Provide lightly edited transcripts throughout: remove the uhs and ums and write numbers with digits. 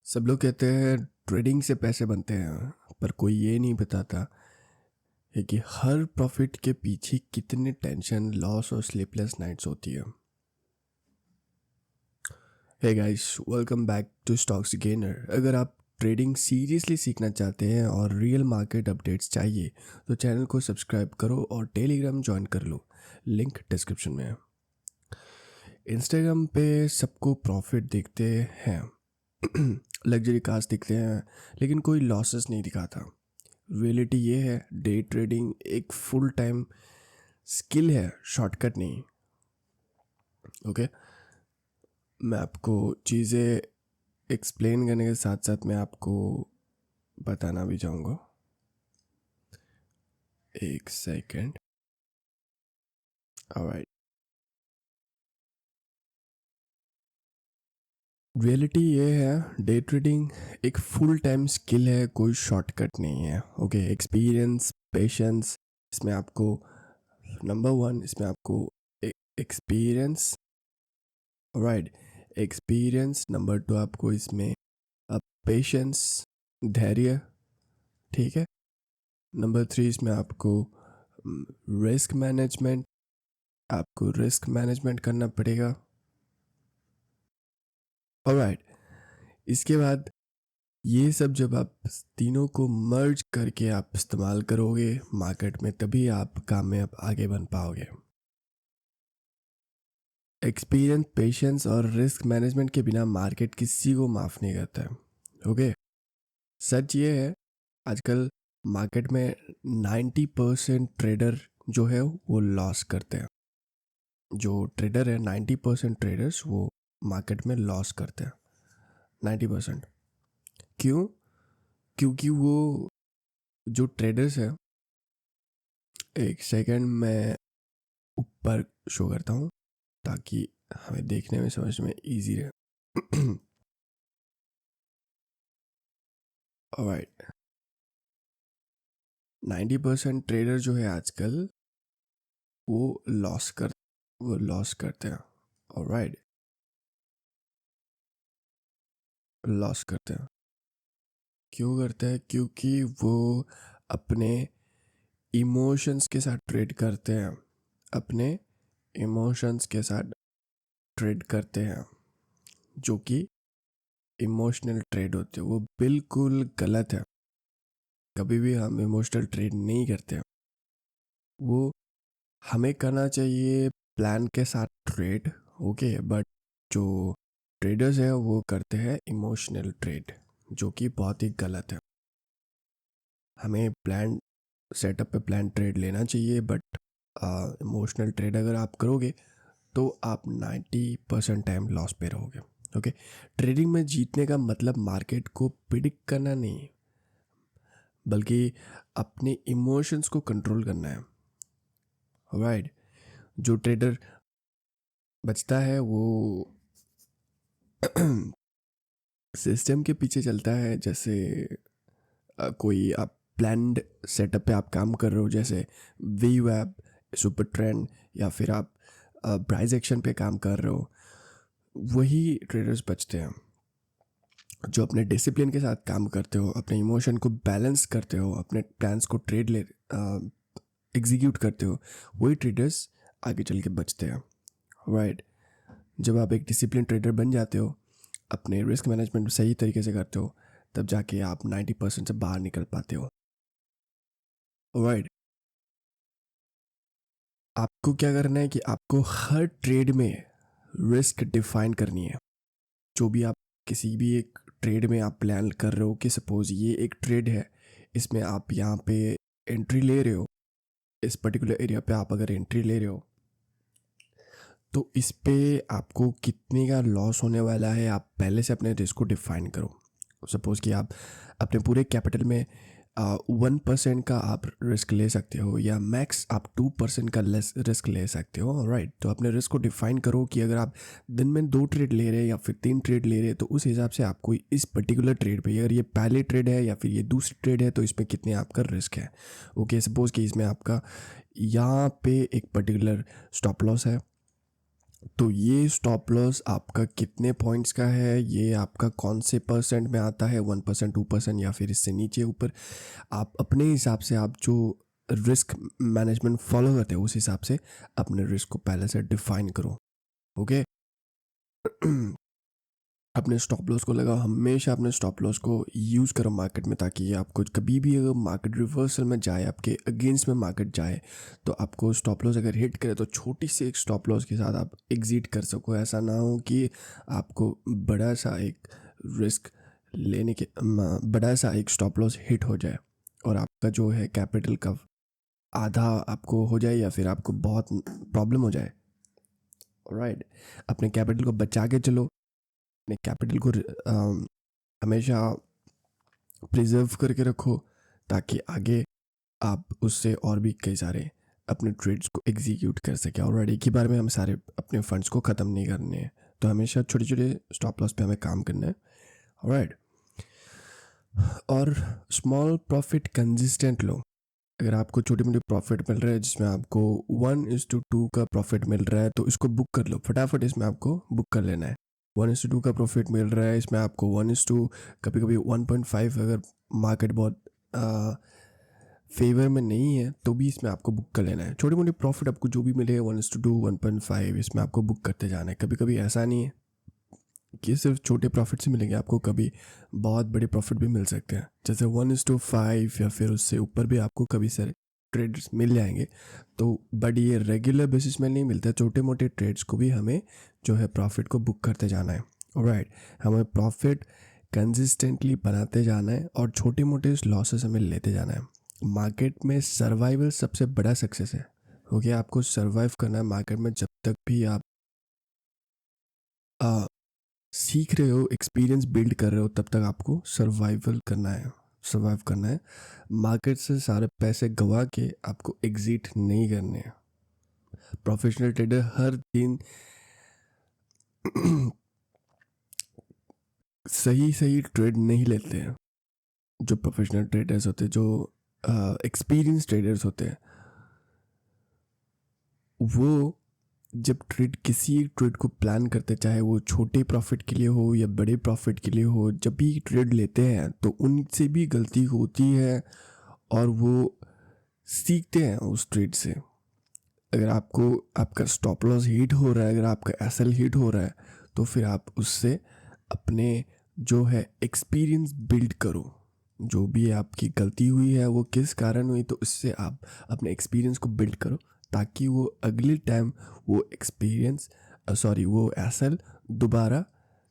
सब लोग कहते हैं ट्रेडिंग से पैसे बनते हैं, पर कोई ये नहीं बताता है कि हर प्रॉफिट के पीछे कितने टेंशन, लॉस और स्लीपलेस नाइट्स होती है। Hey guys, welcome back to stocks gainer. अगर आप ट्रेडिंग सीरियसली सीखना चाहते हैं और रियल मार्केट अपडेट्स चाहिए तो चैनल को सब्सक्राइब करो और टेलीग्राम ज्वाइन कर लो, लिंक डिस्क्रिप्शन में है। इंस्टाग्राम पे सबको प्रॉफिट दिखते हैं, लग्जरी कार्स दिखते हैं, लेकिन कोई लॉसेस नहीं दिखाता। रियलिटी ये है, डे ट्रेडिंग एक फुल टाइम स्किल है, शॉर्टकट नहीं। ओके, मैं आपको चीज़ें एक्सप्लेन करने के साथ साथ मैं आपको बताना भी चाहूँगा। एक सेकेंड। ऑलराइट, रियलिटी ये है, डे ट्रेडिंग एक फुल टाइम स्किल है, कोई शॉर्टकट नहीं है। ओके, एक्सपीरियंस, पेशेंस, इसमें आपको नंबर वन, इसमें आपको experience, right, experience. Number two आपको इसमें पेशेंस, धैर्य, ठीक है। नंबर थ्री इसमें आपको रिस्क मैनेजमेंट, आपको रिस्क मैनेजमेंट करना पड़ेगा। ऑलराइट, इसके बाद ये सब जब आप तीनों को मर्ज करके आप इस्तेमाल करोगे मार्केट में, तभी आप काम में आप आगे बन पाओगे। एक्सपीरियंस, पेशेंस और रिस्क मैनेजमेंट के बिना मार्केट किसी को माफ़ नहीं करता है। ओके, सच ये है, आजकल मार्केट में 90% ट्रेडर जो है वो लॉस करते हैं। जो ट्रेडर है, 90% ट्रेडर्स वो मार्केट में लॉस करते हैं। 90%। क्यों? क्योंकि वो जो ट्रेडर्स है, एक सेकंड मैं ऊपर शो करता हूँ ताकि हमें देखने में समझ में इजी रहे। ऑलराइट, 90% ट्रेडर जो है आजकल वो लॉस करते हैं। ऑलराइट, लॉस करते हैं। क्यों करते हैं? क्योंकि वो अपने इमोशंस के साथ ट्रेड करते हैं, अपने इमोशंस के साथ ट्रेड करते हैं, जो कि इमोशनल ट्रेड होते हैं। वो बिल्कुल गलत है। कभी भी हम इमोशनल ट्रेड नहीं करते हैं। वो हमें करना चाहिए प्लान के साथ ट्रेड। ओके, बट जो ट्रेडर्स हैं वो करते हैं इमोशनल ट्रेड, जो कि बहुत ही गलत है। हमें प्लान सेटअप पे प्लान ट्रेड लेना चाहिए, बट इमोशनल ट्रेड अगर आप करोगे तो आप 90% टाइम लॉस पे रहोगे। ओके, ट्रेडिंग में जीतने का मतलब मार्केट को प्रिडिक्ट करना नहीं है, बल्कि अपने इमोशंस को कंट्रोल करना है। राइट, जो ट्रेडर बचता है वो सिस्टम के पीछे चलता है। जैसे कोई आप प्लान्ड सेटअप पे आप काम कर रहे हो, जैसे वी वेब, सुपर ट्रेंड, या फिर आप प्राइस एक्शन पे काम कर रहे हो, वही ट्रेडर्स बचते हैं। जो अपने डिसिप्लिन के साथ काम करते हो, अपने इमोशन को बैलेंस करते हो, अपने प्लान्स को एग्जीक्यूट करते हो, वही ट्रेडर्स आगे चल के बचते हैं। राइट, जब आप एक डिसिप्लिन ट्रेडर बन जाते हो, अपने रिस्क मैनेजमेंट सही तरीके से करते हो, तब जाके आप 90% से बाहर निकल पाते हो। राइट, आपको क्या करना है कि आपको हर ट्रेड में रिस्क डिफाइन करनी है। जो भी आप किसी भी एक ट्रेड में आप प्लान कर रहे हो कि सपोज ये एक ट्रेड है, इसमें आप यहाँ पे एंट्री ले रहे हो, इस पर्टिकुलर एरिया पे आप अगर एंट्री ले रहे हो तो इस पे आपको कितने का लॉस होने वाला है, आप पहले से अपने रिस्क को डिफाइन करो। सपोज़ कि आप अपने पूरे कैपिटल में 1% का आप रिस्क ले सकते हो, या मैक्स आप 2% का लेस रिस्क ले सकते हो। राइट, तो अपने रिस्क को डिफाइन करो कि अगर आप दिन में 2 ट्रेड ले रहे हैं या फिर 3 ट्रेड ले रहे हैं, तो उस हिसाब से आपको इस पर्टिकुलर ट्रेड पे, अगर ये पहले ट्रेड है या फिर ये दूसरी ट्रेड है, तो इसमें कितने आपका रिस्क है। ओके, सपोज़ कि इसमें आपका यहाँ पे एक पर्टिकुलर स्टॉप लॉस है, तो ये स्टॉप लॉस आपका कितने पॉइंट्स का है, ये आपका कौन से परसेंट में आता है, 1%, 2% या फिर इससे नीचे ऊपर, आप अपने हिसाब से, आप जो रिस्क मैनेजमेंट फॉलो करते हो उस हिसाब से अपने रिस्क को पहले से डिफाइन करो। ओके। अपने स्टॉप लॉस को लगाओ, हमेशा अपने स्टॉप लॉस को यूज़ करो मार्केट में, ताकि आपको कभी भी अगर मार्केट रिवर्सल में जाए, आपके अगेंस्ट में मार्केट जाए, तो आपको स्टॉप लॉस अगर हिट करे तो छोटी सी एक स्टॉप लॉस के साथ आप एग्जिट कर सको। ऐसा ना हो कि आपको बड़ा सा एक रिस्क लेने के बड़ा सा एक स्टॉप लॉस हिट हो जाए और आपका जो है कैपिटल का आधा आपको हो जाए या फिर आपको बहुत प्रॉब्लम हो जाए। राइट। अपने कैपिटल को बचा के चलो, अपने कैपिटल को हमेशा प्रिजर्व करके रखो, ताकि आगे आप उससे और भी कई सारे अपने ट्रेड्स को एग्जीक्यूट कर सके। और एक ही बार में हम सारे अपने फंड्स को ख़त्म नहीं करने हैं, तो हमेशा छोटे छोटे स्टॉप लॉस पे हमें काम करना है। ऑलराइट। और स्मॉल प्रॉफिट कंसिस्टेंट लो। अगर आपको छोटे मोटे प्रॉफिट मिल रहे हैं जिसमें आपको 1:2 का प्रॉफिट मिल रहा है, तो इसको बुक कर लो फटाफट, इसमें आपको बुक कर लेना है। 1:2 का प्रॉफिट मिल रहा है, इसमें आपको 1:, कभी कभी 1.5, अगर मार्केट बहुत फेवर में नहीं है तो भी इसमें आपको बुक कर लेना है। छोटे मोटे प्रॉफिट आपको जो भी मिले 1:2, 1.5, इसमें आपको बुक करते जाना है। कभी कभी ऐसा नहीं है कि सिर्फ छोटे प्रॉफिट से मिलेंगे, आपको कभी बहुत बड़े प्रॉफिट भी मिल सकते हैं, जैसे 1:5 या फिर उससे ऊपर भी आपको कभी सारे ट्रेड्स मिल जाएंगे। तो बट ये रेगुलर बेसिस में नहीं मिलता, छोटे मोटे ट्रेड्स को भी हमें जो है प्रॉफिट को बुक करते जाना है। ऑलराइट। हमें प्रॉफिट कंसिस्टेंटली बनाते जाना है और छोटे मोटे लॉसेस हमें लेते जाना है। मार्केट में सर्वाइवल सबसे बड़ा सक्सेस है। ओके, आपको सर्वाइव करना है मार्केट में। जब तक भी आप सीख रहे हो, एक्सपीरियंस बिल्ड कर रहे हो, तब तक आपको सर्वाइव करना है। मार्केट से सारे पैसे गवा के आपको एग्जिट नहीं करने हैं। प्रोफेशनल ट्रेडर हर दिन सही ट्रेड नहीं लेते हैं। जो प्रोफेशनल ट्रेडर्स होते हैं, जो एक्सपीरियंस ट्रेडर्स होते हैं, वो जब किसी एक ट्रेड को प्लान करते, चाहे वो छोटे प्रॉफिट के लिए हो या बड़े प्रॉफिट के लिए हो, जब भी ट्रेड लेते हैं तो उनसे भी गलती होती है और वो सीखते हैं उस ट्रेड से। अगर आपको आपका स्टॉप लॉस हिट हो रहा है, अगर आपका एसएल हिट हो रहा है, तो फिर आप उससे अपने जो है एक्सपीरियंस बिल्ड करो। जो भी आपकी गलती हुई है वो किस कारण हुई, तो उससे आप अपने एक्सपीरियंस को बिल्ड करो, ताकि वो अगले टाइम वो एसएल दोबारा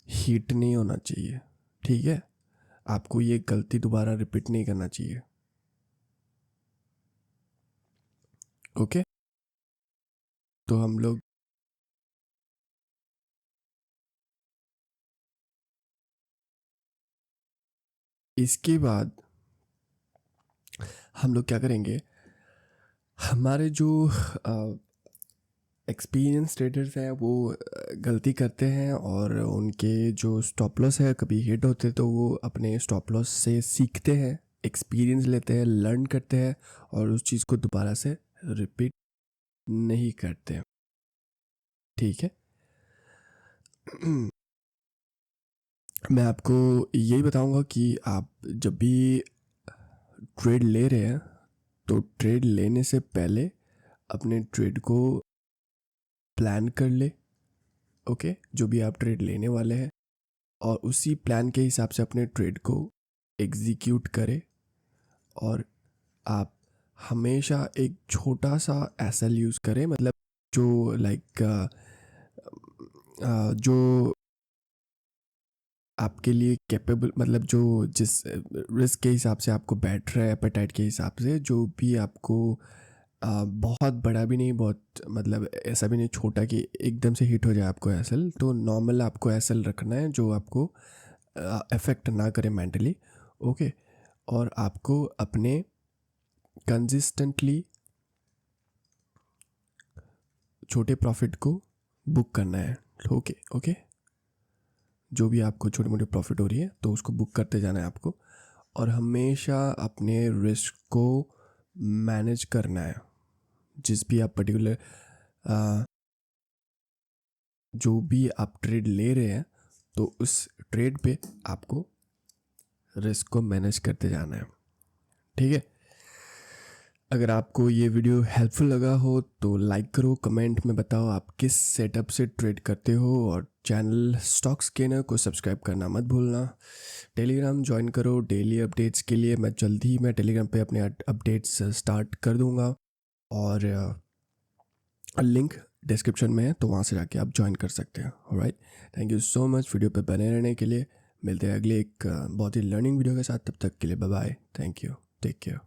हिट नहीं होना चाहिए। ठीक है, आपको ये गलती दोबारा रिपीट नहीं करना चाहिए। ओके। तो हम लोग इसके बाद हम लोग क्या करेंगे, हमारे जो एक्सपीरियंस ट्रेडर्स हैं वो गलती करते हैं और उनके जो स्टॉप लॉस है कभी हिट होते, तो वो अपने स्टॉप लॉस से सीखते हैं, एक्सपीरियंस लेते हैं, लर्न करते हैं और उस चीज़ को दोबारा से रिपीट नहीं करते हैं। ठीक है। मैं आपको यही बताऊंगा कि आप जब भी ट्रेड ले रहे हैं, तो ट्रेड लेने से पहले अपने ट्रेड को प्लान कर ले। ओके, जो भी आप ट्रेड लेने वाले हैं, और उसी प्लान के हिसाब से अपने ट्रेड को एग्जीक्यूट करें। और आप हमेशा एक छोटा सा एसएल यूज़ करें, मतलब जो जो आपके लिए कैपेबल, मतलब जो जिस रिस्क के हिसाब से आपको बैठ रहा है, एपेटाइट के हिसाब से, जो भी आपको बहुत बड़ा भी नहीं, बहुत मतलब ऐसा भी नहीं छोटा कि एकदम से हिट हो जाए आपको एसएल, तो नॉर्मल आपको एसएल रखना है जो आपको अफेक्ट ना करे मेंटली। ओके। और आपको अपने कंसिस्टेंटली छोटे प्रॉफिट को बुक करना है। ओके ओके, जो भी आपको छोटी मोटी प्रॉफिट हो रही है तो उसको बुक करते जाना है आपको, और हमेशा अपने रिस्क को मैनेज करना है। जिस भी आप पर्टिकुलर जो भी आप ट्रेड ले रहे हैं तो उस ट्रेड पे आपको रिस्क को मैनेज करते जाना है, ठीक है। अगर आपको ये वीडियो हेल्पफुल लगा हो तो लाइक करो, कमेंट में बताओ आप किस सेटअप से ट्रेड करते हो, और चैनल स्टॉक स्कैनर को सब्सक्राइब करना मत भूलना। टेलीग्राम ज्वाइन करो डेली अपडेट्स के लिए। मैं टेलीग्राम पे अपने अपडेट्स स्टार्ट कर दूंगा, और लिंक डिस्क्रिप्शन में है, तो वहाँ से जाके आप ज्वाइन कर सकते हैं। Alright, thank you so much video पे बने रहने के लिए। मिलते हैं अगले एक बहुत ही लर्निंग वीडियो के साथ, तब तक के लिए bye bye, thank you, take care.